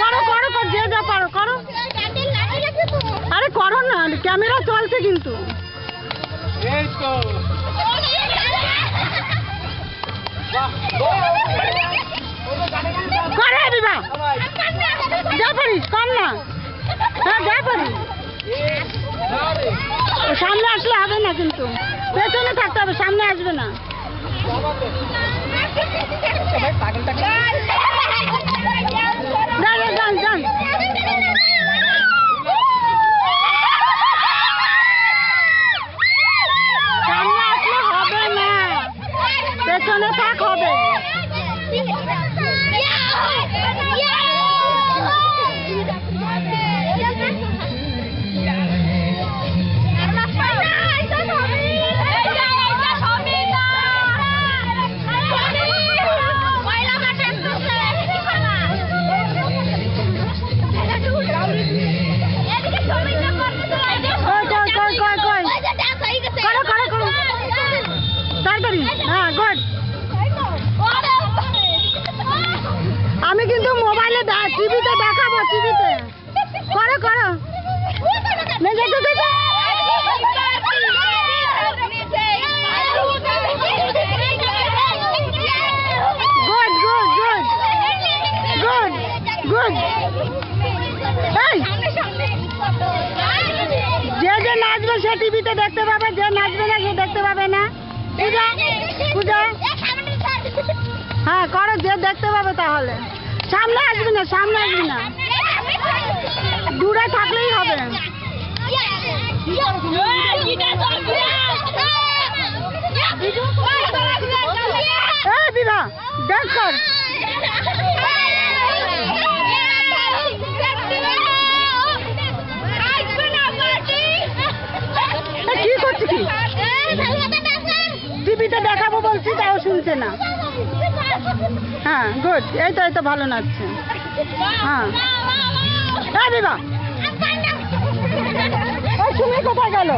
করো করো করো, যে যা পারো করো। আরে করো না, ক্যামেরা চলছে কিন্তু। করে দিবা, যা পারিস কর না। হ্যাঁ যা পারিস। সামনে আসলে হবে না, কিন্তু পেছনে থাকতে হবে, সামনে আসবে না। যান যান, সামনে আসলে হবে না, পেছনে থাক হবে। আমি কিন্তু মোবাইলে টিভিতে দেখাবো, টিভিতে করো করো। Good good good good good. যে যে নাচবে সে টিভিতে দেখতে পাবে, যে নাচবে না সে দেখতে পাবে না। পূজা পূজা, হ্যাঁ করো, যে দেখতে পাবে। তাহলে সামনে আসবি না, সামনে আসবি না, দূরে থাকলেই হবে। দিদা দেখ কর, কি করছি কি? টিভিতে দেখাবো বলছি, তাও শুনছে না। হ্যাঁ গুড, এই তো এই তো ভালো নাচছে। হ্যাঁ দিদা, তুমি কোথায় গেল?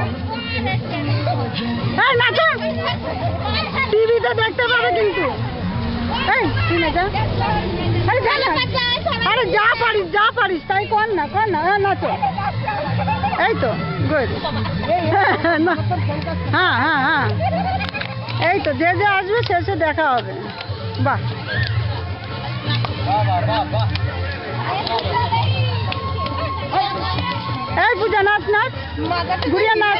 হ্যাঁ নাচো, টিভিতে দেখতে পাবে কিন্তু। এই শুনে যা, আরে যা পারিস, যা পারিস তাই কর না, কর না। হ্যাঁ নাচো, এই তো গুড। হ্যাঁ হ্যাঁ হ্যাঁ, এই তো যে যে আসবে শেষে দেখা হবে। বাহ, এই পূজা নাচ নাচ, ঘুরিয়ে নাচ।